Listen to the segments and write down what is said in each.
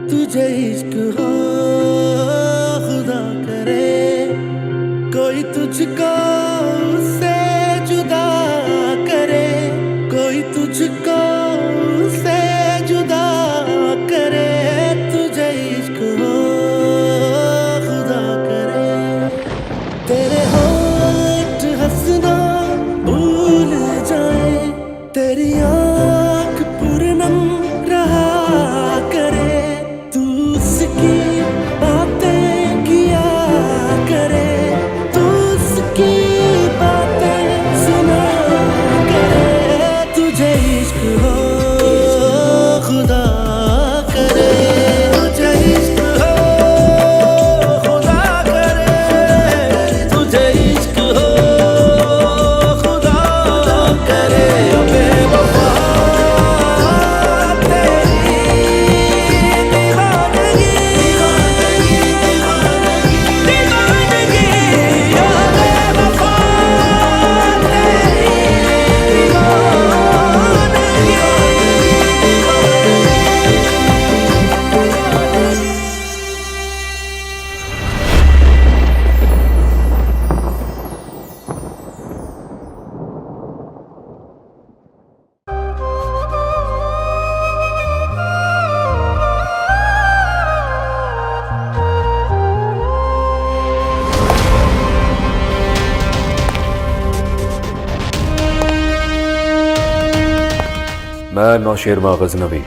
तुझे इश्क हो खुदा करे, कोई तुझको उससे जुदा करे, कोई तुझको उससे जुदा करे। तुझे इश्क हो खुदा करे, तेरे होठ हंसना भूल जाए, तेरी आँख पूरनम रहा करे, तू उसकी बातें किया करे, तू उसकी बातें सुना करे। तुझे इश्क हो खुदा करे, तुझे इश्क हो खुदा करे, तुझे इश्क हो खुदा करे। बेवफा तेरी दीवानगी, दीवानगी, ओ बेवफा तेरी मैं नौशेरमा गजनवी,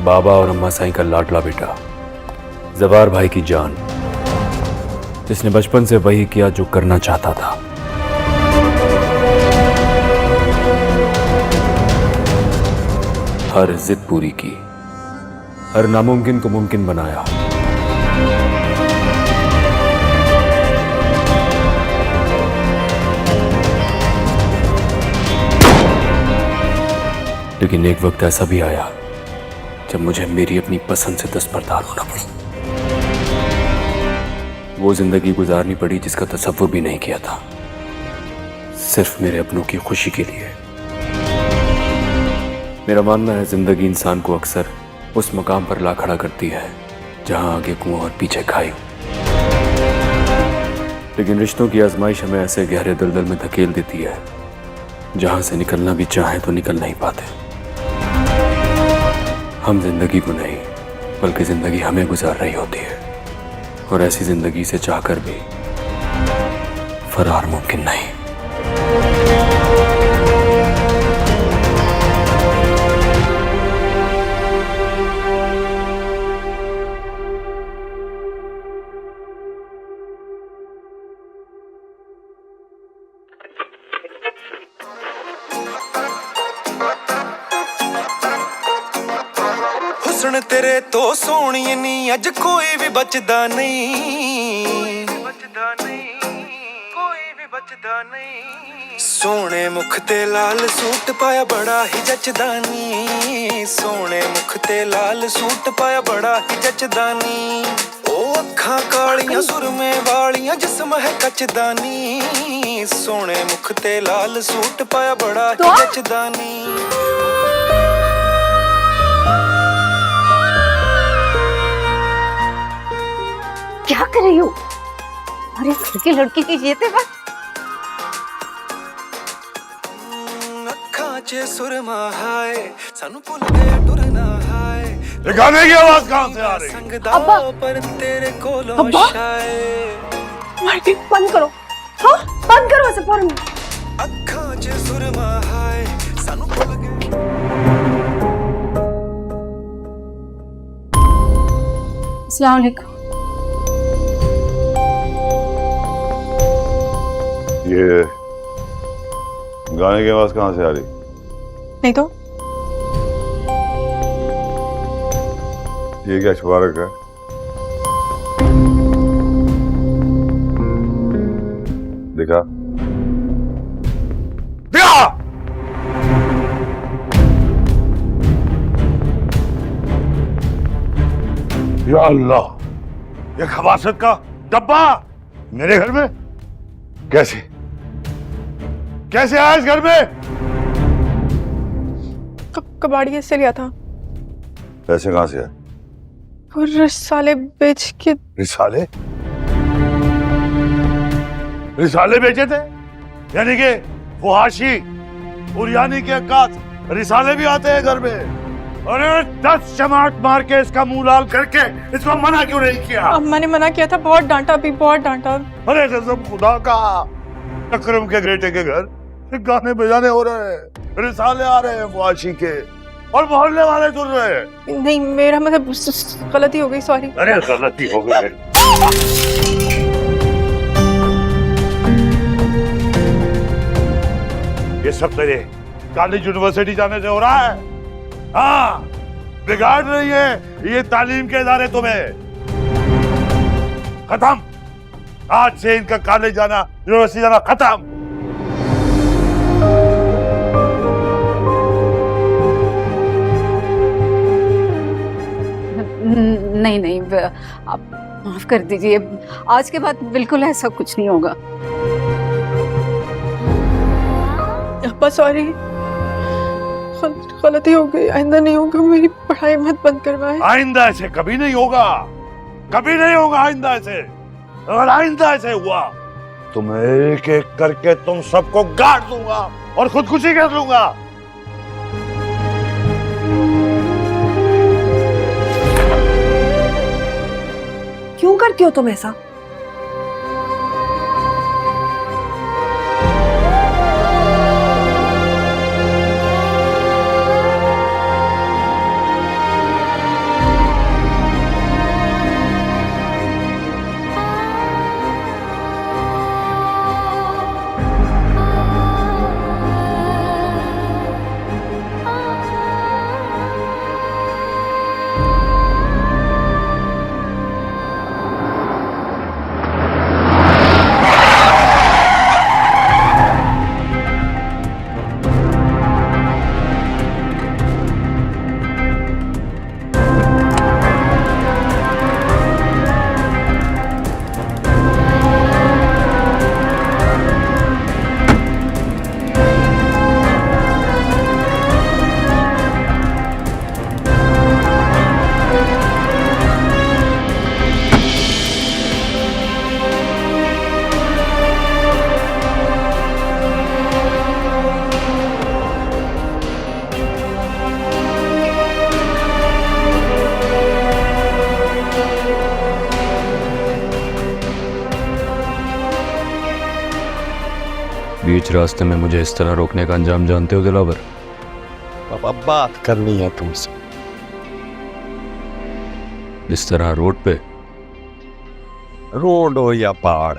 बाबा और अम्मा साईं का लाडला बेटा, जवार भाई की जान, जिसने बचपन से वही किया जो करना चाहता था। हर जिद पूरी की, हर नामुमकिन को मुमकिन बनाया। लेकिन एक वक्त ऐसा भी आया जब मुझे मेरी अपनी पसंद से दस्तबरदार होना पड़ा। वो जिंदगी गुजारनी पड़ी जिसका तसव्वुर भी नहीं किया था, सिर्फ मेरे अपनों की खुशी के लिए। मेरा मानना है जिंदगी इंसान को अक्सर उस मकाम पर ला खड़ा करती है जहां आगे कुआं और पीछे खाई। लेकिन रिश्तों की आजमाइश हमें ऐसे गहरे दलदल में धकेल देती है जहां से निकलना भी चाहे तो निकल नहीं पाते। हम जिंदगी को नहीं बल्कि जिंदगी हमें गुजार रही होती है, और ऐसी जिंदगी से चाहकर भी फरार मुमकिन नहीं। हुस्न तेरे तो सोहणी नी अज कोई भी बचदा नहीं, सोहणे मुख ते लाल सूट पाया बड़ा ही जचदा नी, सोहणे मुख ते लाल सूट पाया बड़ा ही जचदा नी। ओ अखां कालियां सुरमे वालियां जिस्म है कचदा नी, सोहणे मुख ते लाल सूट पाया बड़ा ही जचदा नी। क्या कर रही हो? अरे घर की लड़की की जेते बस। अखां च सुरमा हाय सानू भुल गए टुरना हाय। ये गाने की आवाज कहां से आ रही है? अब्बा पर तेरे कोलों शायद। मार्केट बंद करो। हाँ बंद करो ऐसे फौरन। अखां च सुरमा हाय सानू भुल गए। अस्सलाम वालेकुम। ये गाने की आवाज कहां से आ रही? नहीं तो ये क्या छुपा रखा है? दिखा दिखा। या अल्लाह, ये खबासत का डब्बा मेरे घर में कैसे कैसे आया इस घर में? कबाड़िए से लिया था। पैसे कहाँ से आए? वो रिसाले बेच के। रिसाले? रिसाले बेचे थे? यानी कि फुहाशी और यानी कि अक्कास रिसाले भी आते हैं घर में? अरे 10 चमाट मार के इसका मुंह लाल करके इसको मना क्यों नहीं किया? अब मैंने मना किया था, बहुत डांटा, अभी बहुत डांटा। अरे कसम खुदा का, अकरम के बेटे के घर गाने बजाने हो रहे हैं, रिसाले आ रहे हैं फुहाशी के, और मोहल्ले वाले सुन रहे हैं। नहीं, मेरा मतलब गलती हो गई, सॉरी। अरे गलती हो गई। ये सब तेरे कॉलेज यूनिवर्सिटी जाने से हो रहा है। हाँ, बिगाड़ रही है ये तालीम के इदारे तुम्हें। खत्म, आज से इनका कॉलेज जाना, यूनिवर्सिटी जाना खत्म। नहीं नहीं, आप माफ कर दीजिए, आज के बाद बिल्कुल ऐसा कुछ नहीं होगा। अब्बा सॉरी, गलती हो गई, आइंदा नहीं होगा। मेरी पढ़ाई मत बंद करवाएं। आइंदा ऐसे कभी नहीं होगा, कभी नहीं होगा आइंदा ऐसे। अगर आइंदा ऐसे हुआ तो मैं एक एक करके तुम सबको गाड़ दूंगा और खुदकुशी कर लूंगा। क्यों करते हो तुम ऐसा? बीच रास्ते में मुझे इस तरह रोकने का अंजाम जानते हो दिलावर? पापा बात करनी है तुमसे। इस तरह रोड पे? रोड हो या पहाड़,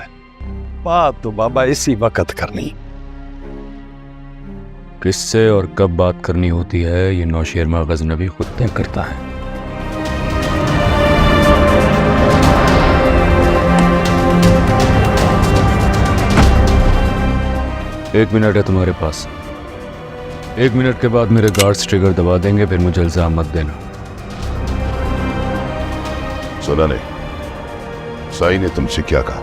बात तो बाबा इसी वक्त करनी। किससे और कब बात करनी होती है ये नौशेरमा गजनवी खुद तय करता है। एक मिनट है तुम्हारे पास। 1 मिनट के बाद मेरे गार्ड्स ट्रिगर दबा देंगे, फिर मुझे इल्जाम मत देना। सुना नहीं, साई ने तुमसे क्या कहा?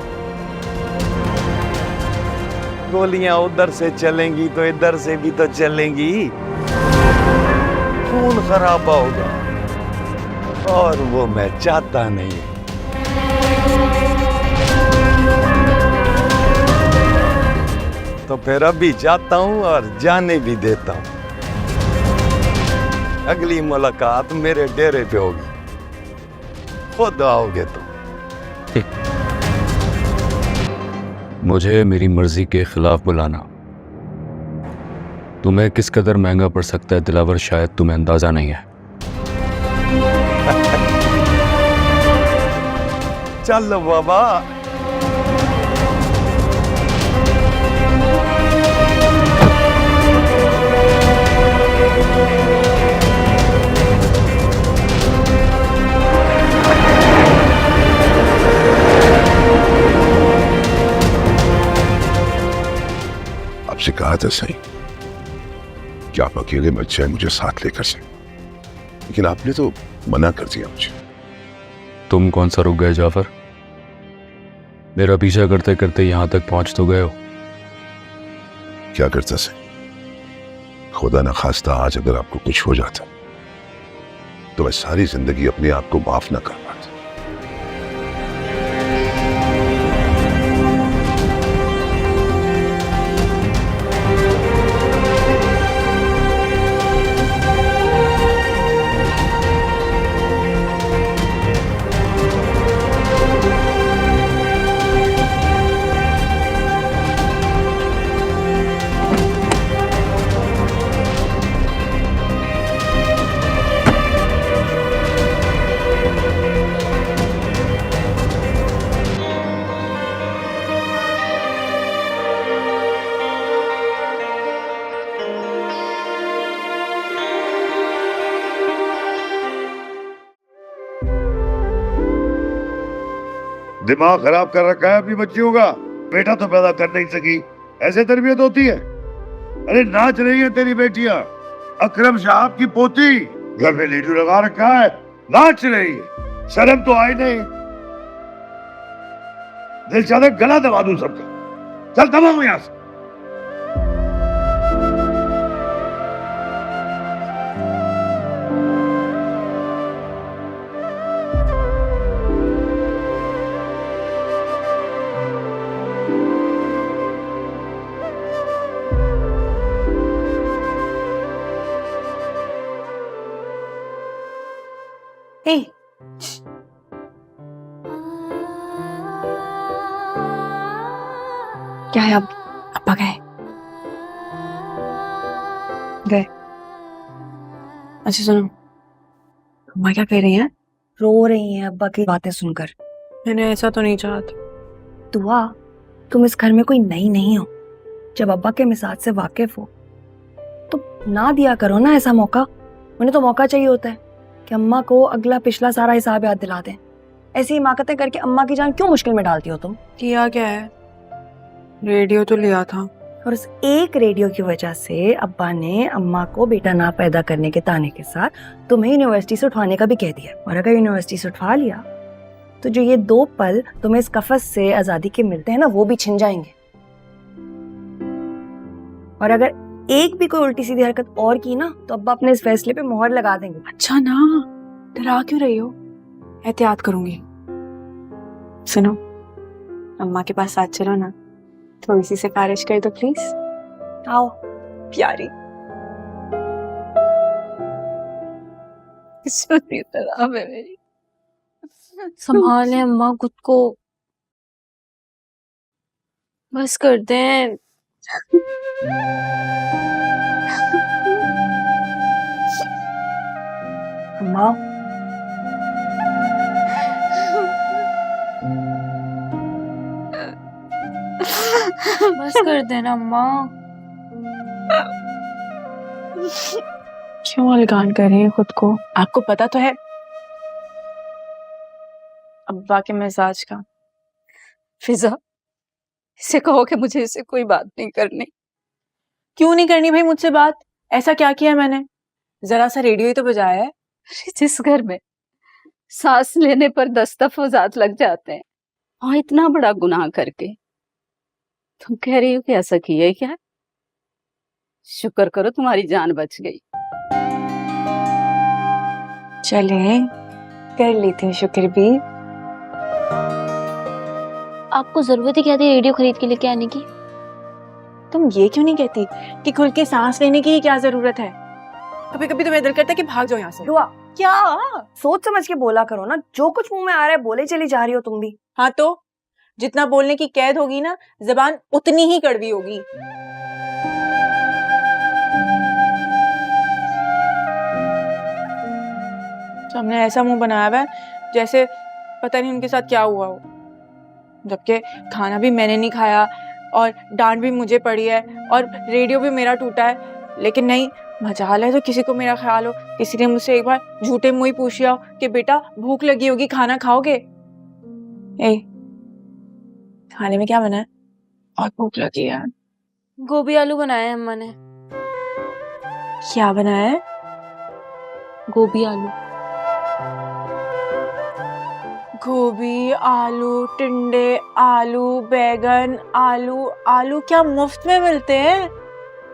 गोलियां उधर से चलेंगी तो इधर से भी तो चलेंगी, खून खराबा होगा और वो मैं चाहता नहीं। तो फिर अभी जाता हूं और जाने भी देता हूं। अगली मुलाकात मेरे डेरे पे होगी, खुद आओगे तुम। मुझे मेरी मर्जी के खिलाफ बुलाना तुम्हें किस कदर महंगा पड़ सकता है दिलावर, शायद तुम्हें अंदाजा नहीं है। चलो बाबा। आपसे कहा था सही कि आप अकेले मत जाए, मुझे साथ लेकर से, लेकिन आपने तो मना कर दिया मुझे। तुम कौन सा रुक गए जाफर? मेरा पीछा करते करते यहां तक पहुंच तो गए हो। क्या करता से, खुदा न खास्ता आज अगर आपको कुछ हो जाता तो मैं सारी जिंदगी अपने आप को माफ ना कर पाता। दिमाग खराब कर रखा है अपनी बच्चियों का। बेटा तो पैदा कर नहीं सकी, ऐसे तरबियत होती है? अरे नाच रही है तेरी बेटियां, अकरम साहब की पोती घर में रेडियो लगा रखा है, नाच रही है, शर्म तो आई नहीं। दिल चाहता गला दबा दूं सबका। चल दबाओ यहां से। ए, क्या है अब? अब्बा गए? गए? अच्छा सुनो, अम्मा क्या कह रही हैं? रो रही हैं अब्बा की बातें सुनकर। मैंने ऐसा तो नहीं चाहा था। दुआ, तुम इस घर में कोई नई नहीं हो। जब अब्बा के मिजाज से वाकिफ हो तो ना दिया करो ना ऐसा मौका। उन्हें तो मौका चाहिए होता है कि अम्मा को अगला पिछला सारा हिसाब याद दिला दें। ऐसी हिमाकतें करके अम्मा की जान क्यों मुश्किल में डालती हो तुम? किया क्या है? रेडियो तो लिया था। और उस एक रेडियो की वजह से अब्बा ने अम्मा को बेटा ना पैदा करने के ताने के साथ तुम्हें यूनिवर्सिटी से उठवाने का भी कह दिया। और अगर यूनिवर्सिटी से उठवा लिया तो जो ये 2 पल तुम्हें इस कफस से आजादी के मिलते हैं ना, वो भी छिन जाएंगे। और अगर एक भी कोई उल्टी सीधी हरकत और की ना तो अब्बा अपने इस फैसले पे मोहर लगा देंगे। अच्छा ना, डरा क्यों रही हो? एहतियात करूंगी। सुनो, अम्मा के पास साथ चलो ना, थोड़ी सी सिफारिश कर दो प्लीज। आओ प्यारी। मेरी संभाले अम्मा खुद को, बस कर दें। अम्मा, बस कर देना अम्मा। क्यों अलगान कर रही है खुद को? आपको पता तो है अब्बा के मिजाज का। फिजा, इसे कहो कि मुझे इससे कोई बात नहीं करनी। क्यों नहीं करनी भाई मुझसे बात? ऐसा क्या किया मैंने? जरा सा रेडियो ही तो बजाया है। जिस घर में सांस लेने पर 10 तफावजात लग जाते हैं, और इतना बड़ा गुनाह करके तुम कह रही हो कि ऐसा किया है क्या? शुक्र करो तुम्हारी जान बच गई। चले, कर लेती हूँ शुक्र भी। आपको जरूरत ही क्या थी रेडियो खरीद के लेके आने की? तुम ये क्यों नहीं कहती कि खुल के सांस लेने की क्या जरूरत है? कभी कभी तुम्हें दिल करता है कि भाग जाओ यहाँ से। दुआ, क्या? सोच समझ के बोला करो ना, जो कुछ मुंह में आ रहा है बोले चली जा रही हो तुम भी। हाँ तो जितना बोलने की कैद होगी ना, जबान उतनी ही कड़वी होगी। तो हमने ऐसा मुंह बनाया हुआ है जैसे पता नहीं उनके साथ क्या हुआ हो, जबकि खाना भी मैंने नहीं खाया और डांट भी मुझे पड़ी है और रेडियो भी मेरा टूटा है। लेकिन नहीं, मजाल है तो किसी को मेरा ख्याल हो, किसी ने मुझसे एक बार झूठे मुंह ही पूछ लिया हो कि बेटा भूख लगी होगी, खाना खाओगे? ए, खाने में क्या बना है? और भूख लगी है। गोभी आलू बनाया है अम्मा ने। क्या बनाया है? गोभी आलू। गोभी आलू, टिंडे आलू, बैगन आलू। आलू क्या मुफ्त में मिलते हैं?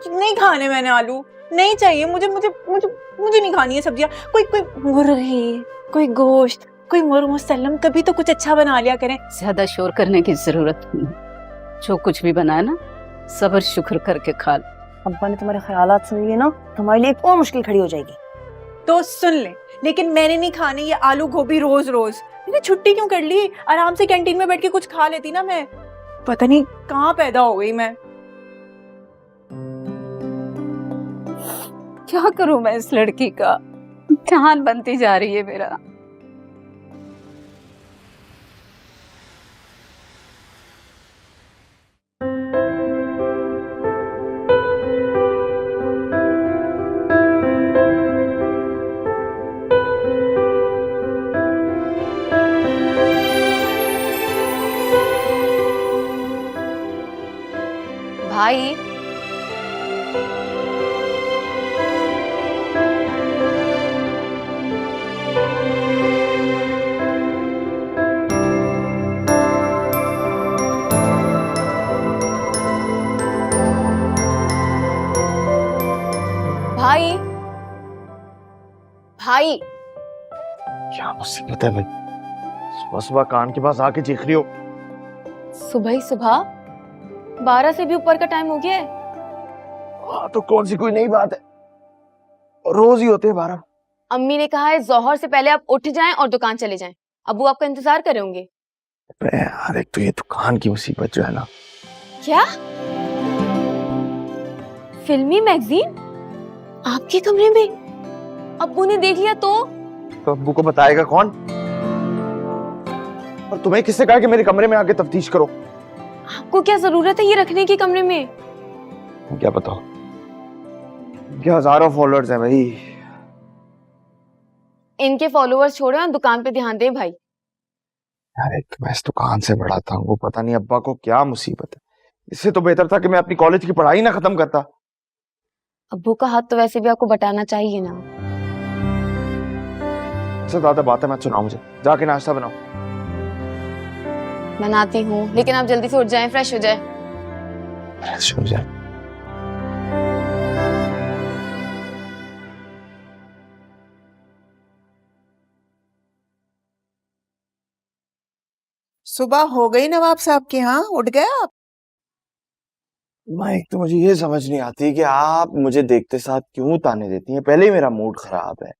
नहीं खाने मैंने आलू, नहीं चाहिए मुझे मुझे मुझे मुझे नहीं खानी है सब्जियां। कोई कोई मुर्गी, कोई गोश्त, कोई मुसल्लम, कभी तो कुछ अच्छा बना लिया करें। ज्यादा शोर करने की जरूरत नहीं। जो कुछ भी बनाया ना, सब्र शुक्र करके खा लो। अब्बा ने तुम्हारे ख्यालात सुन लिए ना, तुम्हारे लिए एक और मुश्किल खड़ी हो जाएगी। तो सुन ले, लेकिन मैंने नहीं खाने ये आलू गोभी रोज रोज। मैंने छुट्टी क्यों कर ली? आराम से कैंटीन में बैठ के कुछ खा लेती ना मैं। पता नहीं कहाँ पैदा हो गई मैं। क्या करूं मैं इस लड़की का? जान बनती जा रही है मेरा। भाई भाई भाई क्या मुसीबत है भाई? सुबह सुबह कान के पास आके चीख रही हो। सुबह ही सुबह 12 से भी ऊपर का टाइम हो गया है। हाँ तो कौन सी कोई नई बात है? रोज ही होते हैं 12। अम्मी ने कहा है जोहर से पहले आप उठ जाएं और दुकान चले जाएं। अब्बू आपका इंतजार कर रहे होंगे। यार एक तो ये दुकान की मुसीबत जो है ना। क्या? फिल्मी मैगजीन आपके कमरे में? अब्बू ने देख लिया तो अब्बू को बताएगा कौन? और तुम्हें किससे कहा कि मेरे कमरे में आके तफ्तीश करो? आपको क्या जरूरत है ये रखने की कमरे में? क्या बताओ, क्या हजारों फॉलोअर्स हैं भाई। इनके फॉलोअर्स छोड़े और दुकान पे ध्यान दे भाई। यार एक मैं इस दुकान से बड़ा था, वो पता नहीं अब्बा को क्या मुसीबत है। इससे तो बेहतर था कि मैं अपनी कॉलेज की पढ़ाई ना खत्म करता। अब्बू का हाथ तो वैसे भी आपको बटाना चाहिए ना। इससे ज्यादा बात है मत सुनाओ मुझे। जाके नाश्ता बनाओ। बनाती हूँ, लेकिन आप जल्दी से उठ जाएं, फ्रेश हो जाए। फ्रेश हो जाए। सुबह हो गई नवाब साहब के यहाँ, उठ गए आप? माइक तो मुझे ये समझ नहीं आती कि आप मुझे देखते साथ क्यों ताने देती हैं। पहले ही मेरा मूड खराब है,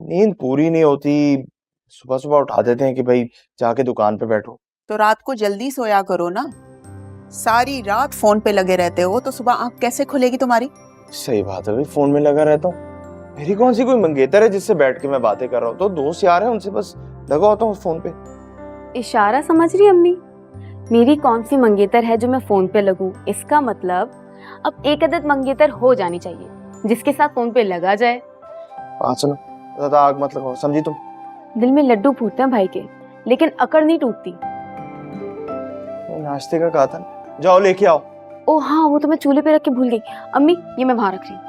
नींद पूरी नहीं होती, सुबह सुबह उठा देते हैं कि भाई जाके दुकान पे बैठो। तो रात को जल्दी सोया करो ना। सारी रात फोन पे लगे रहते हो तो सुबह आंख कैसे खुलेगी तुम्हारी? सही बात है भाई, फोन में लगा रहता हूँ। मेरी कौन सी कोई मंगेतर है जिससे बैठ के मैं बातें कर रहा हूँ? तो दोस्त यार है, उनसे बस लगा होता हूँ फोन पे। इशारा समझ रही अम्मी? मेरी कौन सी मंगेतर है जो मैं फोन पे लगूं? इसका मतलब अब एक आदत मंगेतर हो जानी चाहिए जिसके साथ फोन पे लगा जाए। हाँ सुनो, ज्यादा आग मत लगाओ, समझी तुम? दिल में लड्डू फूटते हैं भाई के, लेकिन अकड़ नहीं टूटती। नाश्ते का कहा था, जाओ लेके आओ। ओ हाँ, वो तो मैं चूल्हे पे रख के भूल गई। अम्मी ये मैं वहां रख रही हूँ।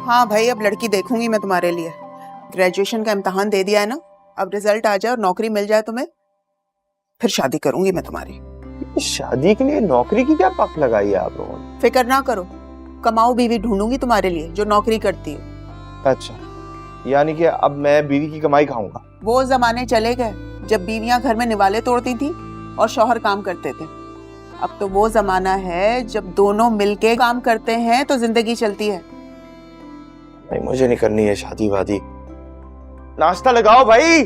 हाँ भाई, अब लड़की देखूंगी मैं तुम्हारे लिए। ग्रेजुएशन का इम्तिहान दे दिया है ना, अब रिजल्ट आ जाए और नौकरी मिल जाए तुम्हें, फिर शादी करूंगी मैं तुम्हारी। शादी के लिए नौकरी की क्या पक लगाई है आप लोगों ने? फिक्र ना करो, कमाऊ बीवी ढूंढूंगी तुम्हारे लिए जो नौकरी करती है। अच्छा, यानी कि अब मैं बीवी की कमाई खाऊंगा? वो जमाने चले गए जब बीवियां घर में निवाले तोड़ती थी और शौहर काम करते थे। अब तो वो जमाना है जब दोनों मिलके काम करते हैं तो जिंदगी चलती है। नहीं, मुझे नहीं करनी है शादी वादी। नाश्ता लगाओ भाई।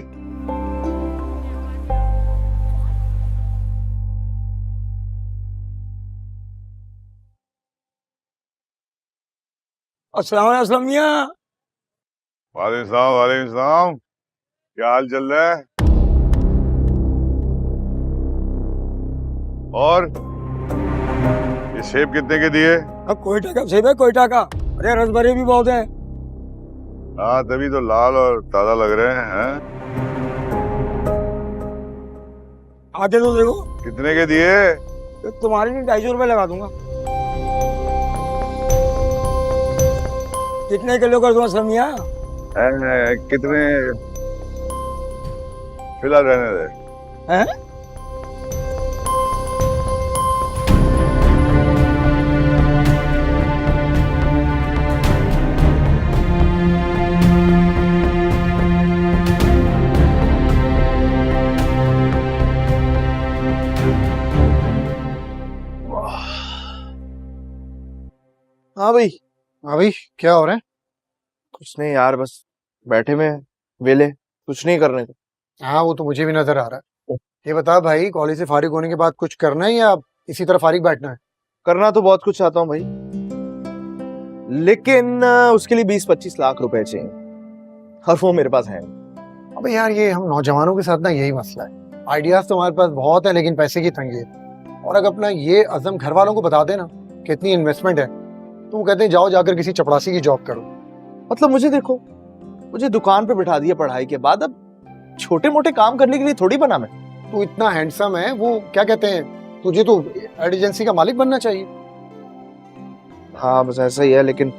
अस्सलाम मियां। वालेकुम सलाम। क्या हाल चल रहा है? और ये सेब कितने के दिए? अब कोयटा का सेब है, कोयटा का। अरे रसभरी भी बहुत है। हाँ तभी तो लाल और ताजा लग रहे हैं। आगे तो देखो। कितने के दिए? तो तुम्हारे लिए 250 रुपए लगा दूंगा। कितने किलो कर दूंगा समिया? कितने? फिलहाल रहने दे। हैं? हाँ भाई। हाँ भाई, क्या हो रहा है? कुछ नहीं यार, बस बैठे में वेले, कुछ नहीं करने को। हाँ, वो तो मुझे भी नजर आ रहा है। ये बता भाई, कॉलेज से फारिग होने के बाद कुछ करना है या इसी तरह फारिग बैठना है? करना तो बहुत कुछ चाहता हूँ भाई, लेकिन उसके लिए 20-25 लाख रुपए चाहिए, और वो मेरे पास है नहीं। अबे यार, ये हम नौजवानों के साथ ना यही मसला है। आइडियाज तो हमारे पास बहुत है, लेकिन पैसे की तंगी है। और अगर अपना ये अज़म घर वालों को बता देना कितनी इन्वेस्टमेंट है, तो वो कहते हैं जाओ जाकर किसी चपरासी की जॉब करो। मतलब मुझे देखो, मुझे दुकान पे बिठा दिया पढ़ाई के बाद, अब छोटे मोटे काम करने के लिए थोड़ी बना मैं। तू इतना हैंडसम है, वो क्या कहते हैं, तुझे तो एड एजेंसी का मालिक बनना चाहिए। हाँ बस ऐसा ही है, लेकिन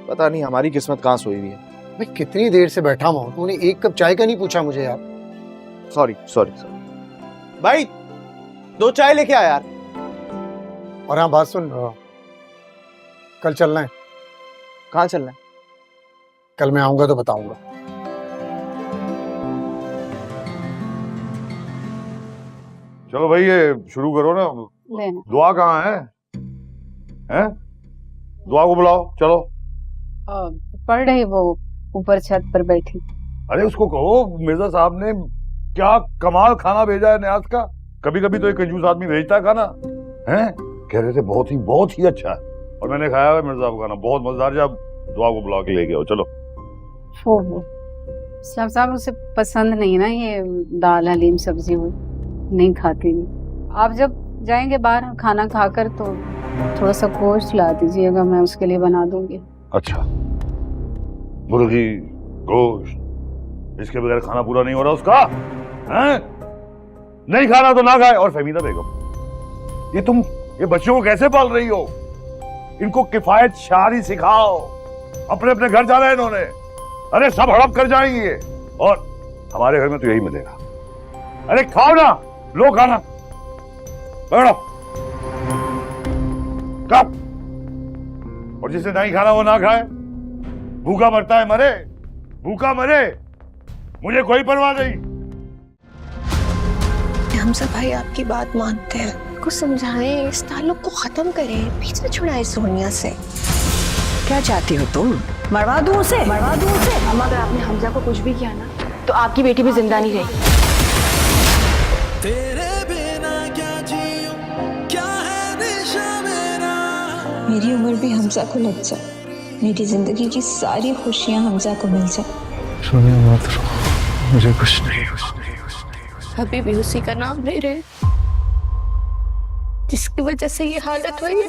पता नहीं हमारी किस्मत कहाँ सोई हुई है। मैं कितनी देर से बैठा हुआ हूँ, तूने एक कप चाय का नहीं पूछा मुझे यार। सॉरी सॉरी सॉरी भाई, 2 चाय लेके आ यार। और हाँ बात सुन, कल चलना है। कहाँ चलना है? कल मैं आऊंगा तो बताऊंगा। चलो भाई, ये शुरू करो ना। लेना दुआ कहाँ है? हैं? दुआ को बुलाओ, चलो। पढ़ रही वो, ऊपर छत पर बैठी। अरे उसको कहो मिर्जा साहब ने क्या कमाल खाना भेजा है न्याज का। कभी कभी तो एक कंजूस आदमी भेजता है खाना। हैं? कह रहे थे बहुत ही अच्छा है, और मैंने खाया है मिर्जा साहब का खाना, बहुत मजेदार। जब दुआ को बुला के लेके आओ, चलो। वो साहब उसे पसंद नहीं ना ये दाल हलीम सब्जी, वो नहीं खाती। आप जब जाएंगे बाहर खाना खाकर तो थोड़ा सा गोश्त ला दीजिएगा, मैं उसके लिए बना दूंगी। अच्छा, मुर्गी गोश्त, इसके बगैर खाना पूरा नहीं हो रहा उसका। हैं? नहीं खाना तो ना खाए। और फहमीदा बेगम, ये बच्चों को कैसे पाल रही हो? इनको किफायत शारी सिखाओ। अपने अपने घर जाना है इन्होंने। अरे सब हड़प कर जाएंगे, और हमारे घर में तो यही मिलेगा। अरे खाओ ना, लो खाना, बैठो, कब। और जिसे नहीं खाना वो ना खाए, भूखा मरता है मरे, भूखा मरे, मुझे कोई परवाह नहीं। हम सब भाई आपकी बात मानते हैं, कुछ समझाएं, इस ताल्लुक को खत्म करें, पीछे छुड़ाएं सोनिया से। क्या चाहती हो तुम? मरवा दूं उसे? मरवा दूं उसे? अम्मा, अगर आपने हमजा को कुछ भी किया ना, तो आपकी बेटी भी जिंदा नहीं रहेगी। मेरी उम्र भी हमजा को लग जाए, मेरी जिंदगी की सारी खुशियां हमजा को मिल जाए। सोनिया मत रो, मुझे कुछ नहीं। अभी भी उसी का नाम ले रहे, जिसकी वजह से ये हालत हुई है।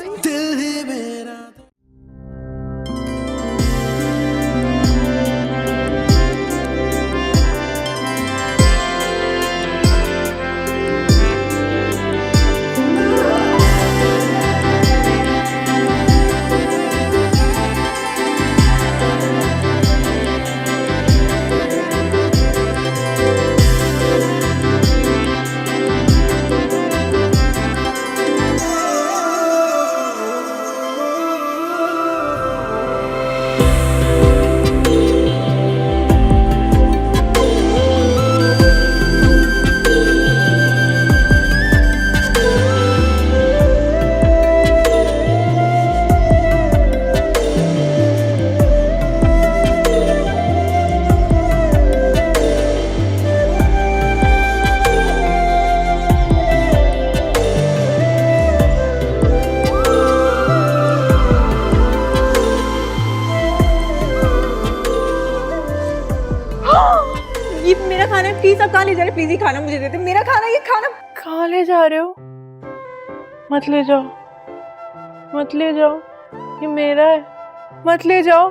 ये मेरा खाना है, प्लीज आप कहाँ ले जा रहे? प्लीज ये खाना मुझे देते, मेरा खाना, ये खाना कहाँ ले जा रहे हो? मत ले जाओ, मत ले जाओ, ये मेरा है, मत ले जाओ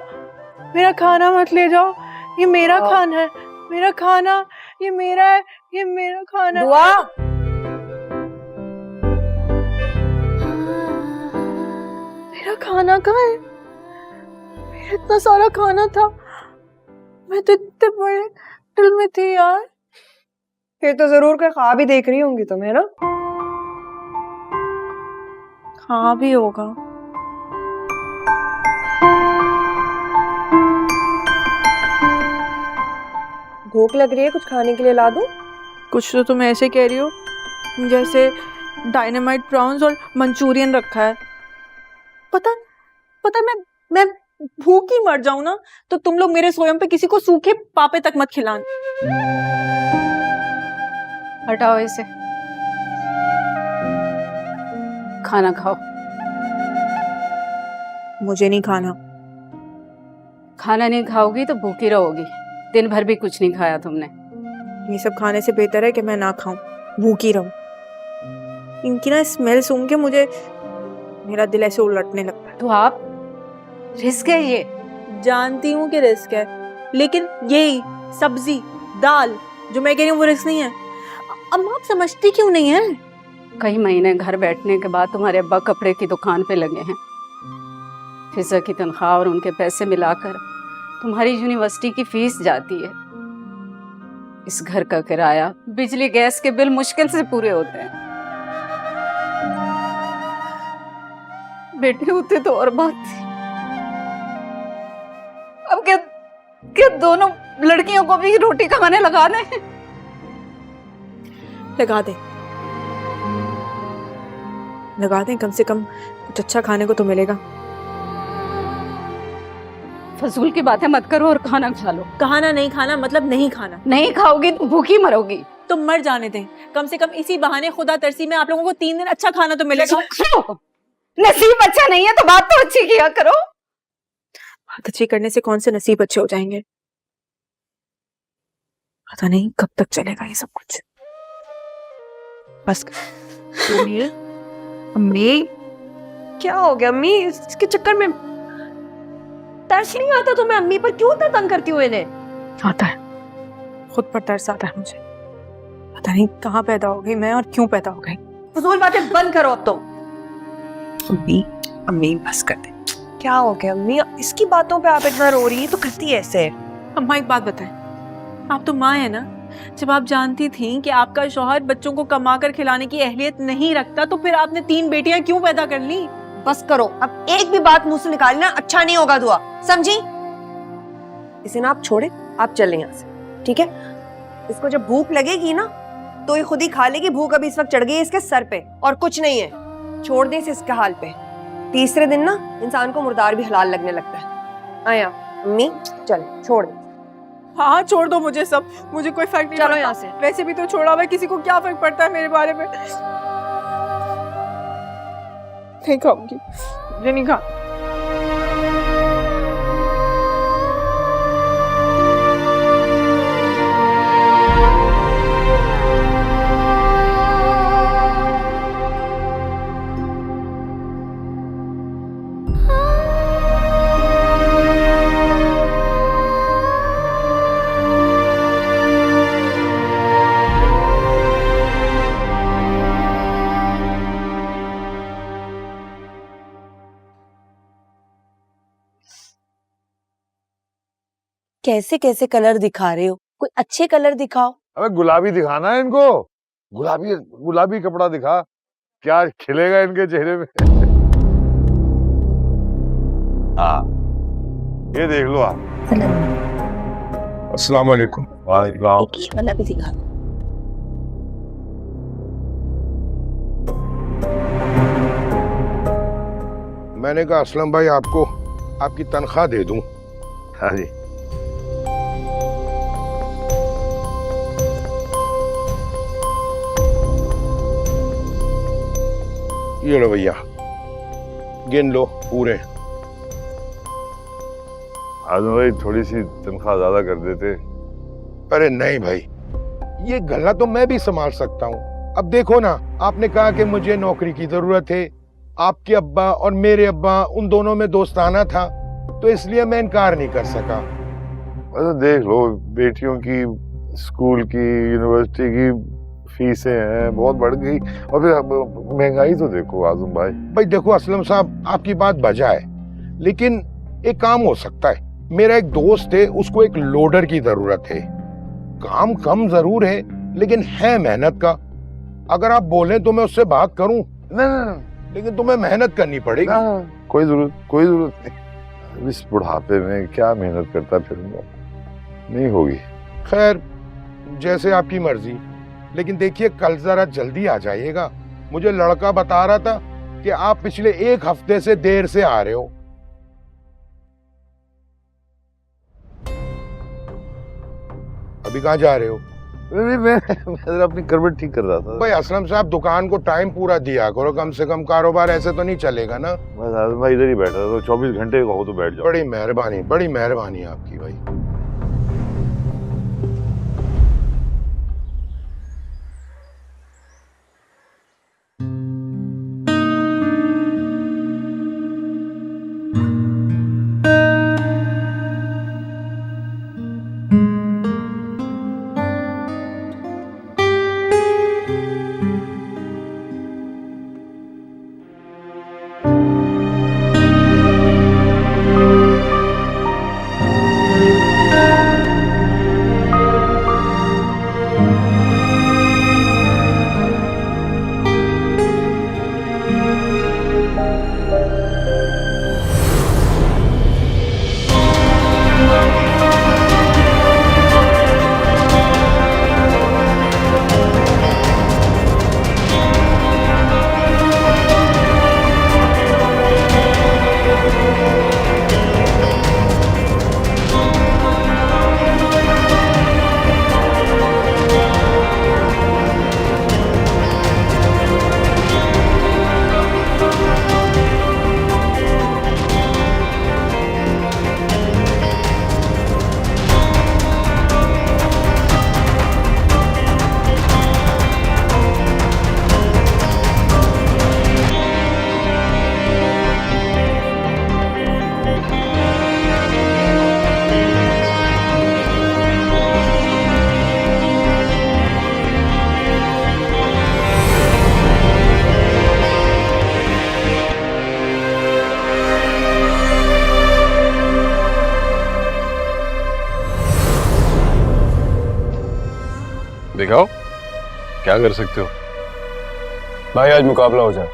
मेरा खाना, मत ले जाओ, ये मेरा खाना है, मेरा खाना, ये मेरा है, ये मेरा खाना। दुआ, मेरा खाना कहाँ है? मेरा इतना सारा खाना था, मैं तो इतने बड़े दिल में थी यार। फिर तो जरूर कोई ख्वाब ही देख रही होंगी तुम्हें ना। हाँ भी होगा। भूख लग रही है, कुछ खाने के लिए ला दूं? कुछ तो तुम ऐसे कह रही हो जैसे डायनामाइट प्रॉन्स और मंचूरियन रखा है। पता पता है मैं भूखी मर जाऊं ना तो तुम लोग मेरे स्वयं पे किसी को सूखे पापे तक मत खिलाना। हटाओ इसे, खाना खाओ। मुझे नहीं खाना। खाना नहीं खाओगी तो भूखी रहोगी। दिन भर भी कुछ नहीं खाया तुमने। ये सब खाने से बेहतर है कि मैं ना खाऊं, भूखी रहूं। इनकी ना स्मेल सूंघ के मुझे मेरा दिल ऐसे उलटने लगता है। तो आप, रिस्क है ये। जानती हूँ कि रिस्क है, लेकिन यही सब्जी दाल जो मैं कह रही हूँ वो रिस्क नहीं है। अम्मा आप समझती क्यों नहीं है? कई महीने घर बैठने के बाद तुम्हारे अब्बा कपड़े की दुकान पे लगे हैं। फिजा की तनख्वाह और उनके पैसे मिलाकर तुम्हारी यूनिवर्सिटी की फीस जाती है। इस घर का किराया, बिजली गैस के बिल मुश्किल से पूरे होते हैं। बेटे होते तो और बात थी। अब क्या दोनों लड़कियों को भी रोटी कमाने लगा दें? लगा दें, कम से कम कुछ अच्छा खाने को तो मिलेगा। फजूल की बातें मत करो और खाना खा लो। खाना नहीं खाना मतलब नहीं खाना। नहीं खाओगी तो भूखी मरोगी। तो मर जाने दें, कम से कम इसी बहाने खुदा तरसी में आप लोगों को 3 दिन अच्छा खाना तो मिलेगा। नसीब अच्छा नहीं है तो बात तो अच्छी किया करो। बात अच्छी करने से कौन से नसीब अच्छे हो जाएंगे? पता नहीं कब तक चलेगा ये सब कुछ। बस अम्मी क्या हो गया अम्मी? इसके चक्कर में तरस नहीं आता तुम्हें? अम्मी पर क्यों इतना तंग करती हो इन्हें? आता है, खुद पर तरस आता है मुझे। पता नहीं कहाँ पैदा हो गई मैं और क्यों पैदा हो गई। फजूल बातें बंद करो अब तो। अम्मी अम्मी बस कर दे। क्या हो गया अम्मी? इसकी बातों पे आप इतना रो रही है तो करती है ऐसे? अम्मा एक बात बताएं, आप तो माँ है ना, जब आप जानती थी कि आपका शौहर बच्चों को कमा कर खिलाने की अहलियत नहीं रखता तो फिर आपने 3 बेटियां क्यों पैदा कर ली? बस करो, अब एक भी बात मुंह से निकालना अच्छा नहीं होगा दुआ, समझी? इसे ना आप छोड़े, आप चलें यहाँ से, ठीक है? इसको जब भूख लगेगी ना तो ये खुद ही खा लेगी। भूख अभी इस वक्त चढ़ गई है इसके सर पे और कुछ नहीं है। छोड़ दे इसे इसके हाल पे। तीसरे दिन ना इंसान को मुर्दार भी हलाल लगने लगता है। आया अम्मी चल छोड़ दे। हाँ छोड़ दो मुझे सब, मुझे कोई फर्क नहीं चलो पड़ता। यहाँ से। वैसे भी तो छोड़ा हुआ है, किसी को क्या फर्क पड़ता है मेरे बारे में? नहीं खाऊंगी, मुझे नहीं खा। कैसे कैसे कलर दिखा रहे हो? कोई अच्छे कलर दिखाओ। अबे गुलाबी दिखाना है इनको, गुलाबी गुलाबी कपड़ा दिखा, क्या खिलेगा इनके चेहरे में। हाँ ये देख लो आप। अस्सलाम वालेकुम। वालेकुम। वाला भी दिखा। मैंने कहा असलम भाई आपको आपकी तनख्वाह दे दूं। हाँ जी। ये लो भैया, गिन लो पूरे। आज भाई थोड़ी सी तनख्वाह ज्यादा कर देते। अरे नहीं भाई, ये गला तो मैं भी संभाल सकता हूँ। अब देखो ना, आपने कहा कि मुझे नौकरी की जरूरत है। आपके अब्बा और मेरे अब्बा उन दोनों में दोस्ताना था, तो इसलिए मैं इनकार नहीं कर सका। अच्छा देख लो, बेटियों की स्कूल की यूनिवर्सिटी की फीसें हैं बहुत बढ़ गई, और फिर महंगाई तो देखो आजम भाई। भाई देखो असलम साहब, आपकी बात बजा है, लेकिन एक काम हो सकता है। मेरा एक दोस्त है, उसको एक लोडर की जरूरत है। काम कम जरूर है लेकिन है मेहनत का। अगर आप बोले तो मैं उससे बात करूं। नहीं, लेकिन तुम्हें मेहनत करनी पड़ेगी। कोई जरूरत नहीं। इस बुढ़ापे में क्या मेहनत करता फिरूंगा, नहीं होगी। खैर जैसे आपकी मर्जी, लेकिन देखिए कल जरा जल्दी आ जाइएगा। मुझे लड़का बता रहा था कि आप पिछले 1 हफ्ते से देर से आ रहे हो। अभी कहाँ जा रहे हो? मैं जरा अपनी करवट ठीक कर रहा था। भाई असलम साहब, दुकान को टाइम पूरा दिया करो, कम से कम कारोबार ऐसे तो नहीं चलेगा ना। बस आजम भाई इधर ही बैठा था, तो 24 घंटे कहो तो बैठ जाओ। बड़ी मेहरबानी आपकी भाई। दिखाओ क्या कर सकते हो भाई, आज मुकाबला हो जाए।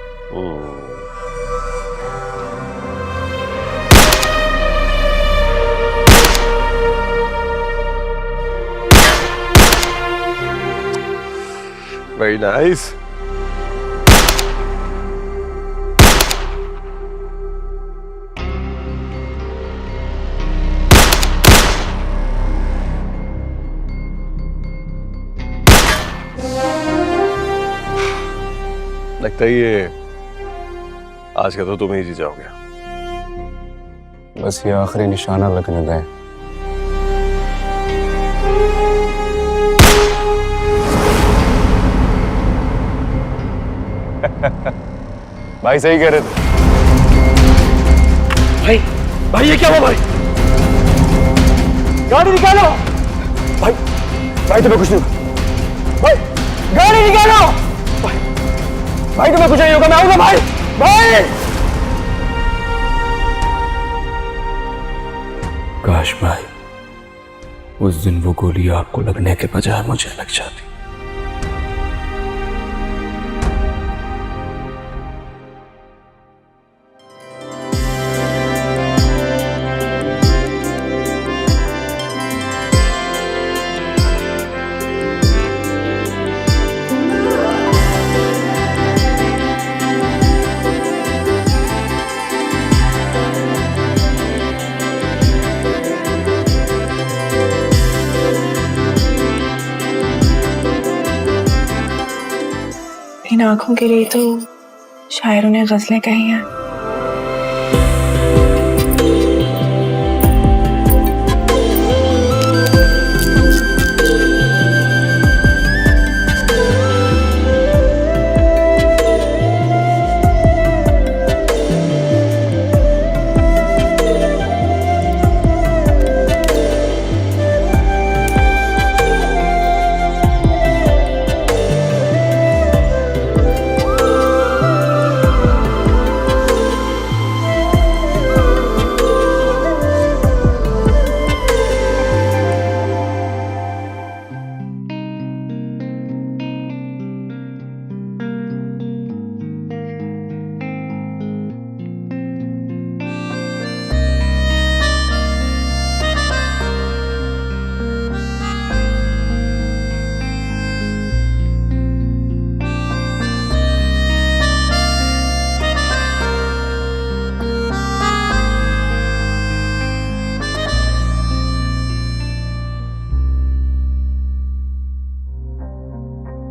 Very nice. लगता है ये आज का तो तुम ही जीत जाओगे। बस ये आखिरी निशाना लगने दें। भाई सही कह रहे थे। भाई ये क्या हुआ भाई? गाड़ी निकालो भाई। भाई तुम्हें कुछ नहीं होगा भाई। गाड़ी निकालो भाई। तुम्हें कुछ नहीं होगा, मैं आऊंगा भाई। भाई काश भाई उस दिन वो गोली आपको लगने के बजाय मुझे लग जाती। इन आंखों के लिए तो शायरों ने गजलें कही हैं।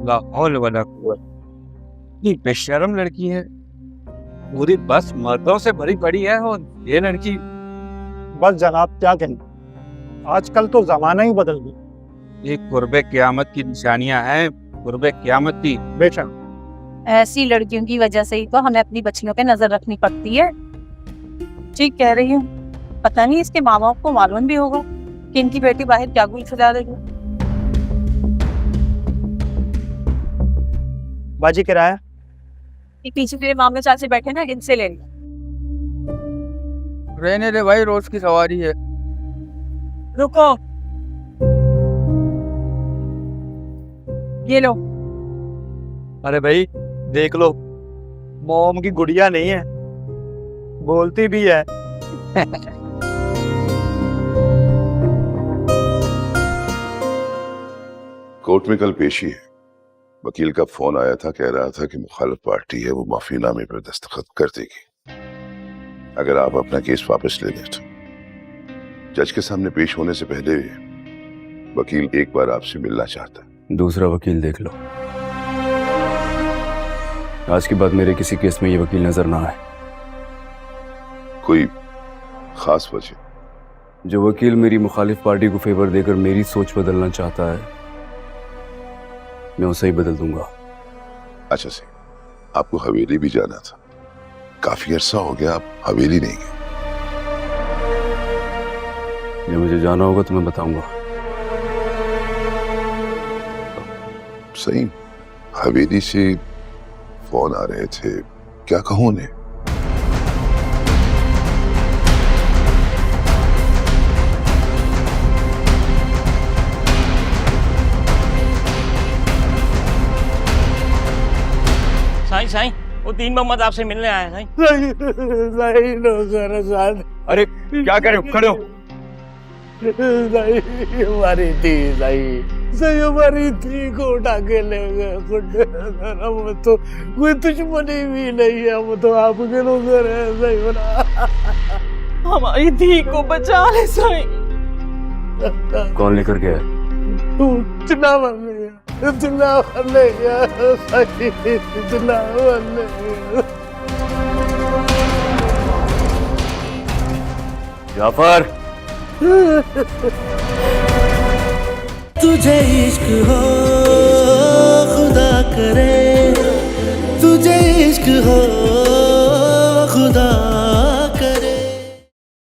ला हौल वला कुव्वत। इतनी बेशर्म लड़की है, पूरी बस मर्दों से भरी पड़ी है और ये लड़की। बस जनाब क्या कहें, आजकल तो जमाना ही बदल गया। ये कुर्बे क़यामत की निशानियां हैं, कुर्बे क़यामत की। बेशक ऐसी लड़कियों की वजह से ही तो हमें अपनी बच्चियों पे नजर रखनी पड़ती है। ठीक कह रही हूँ, पता नहीं इसके माँ बाप को मालूम भी होगा कि इनकी बेटी बाहर क्या गुल खिला रही है। बाजी किराया ये पीछे तेरे मामले चाचे बैठे ना, इनसे ले लिया। रहने दे भाई, रोज की सवारी है। रुको, ये लो। अरे भाई देख लो, मोम की गुड़िया नहीं है, बोलती भी है। कोर्ट में कल पेशी है। वकील का फोन आया था, कह रहा था कि मुखालिफ पार्टी है वो माफीनामे पर दस्तखत कर देगी अगर आप अपना केस वापस ले लें तो। जज के सामने पेश होने से पहले वकील एक बार आपसे मिलना चाहता है। दूसरा वकील देख लो, आज के बाद मेरे किसी केस में ये वकील नजर ना आए। कोई खास वजह? जो वकील मेरी मुखालिफ पार्टी को फेवर देकर मेरी सोच बदलना चाहता है, मैं उसे ही बदल दूंगा। अच्छा से आपको हवेली भी जाना था, काफी अरसा हो गया आप हवेली नहीं गए। जब मुझे जाना होगा तो मैं बताऊंगा। सही, हवेली से फोन आ रहे थे, क्या कहूं उन्हें? साईं साईं, वो तीन मोहम्मद आपसे मिलने आया है। अरे क्या करे, खड़े हो। हमारी थी सही हमारी थी को उठा के ले गए। वो तो कोई दुश्मनी भी नहीं है, वो तो आपके लोग है। सही बना, हमारी धी को बचा ले साईं। कौन लेकर गया? इतना बन गया, इतना बन गया, इतना बन गया। जाफर, तुझे इश्क हो खुदा करे, तुझे इश्क हो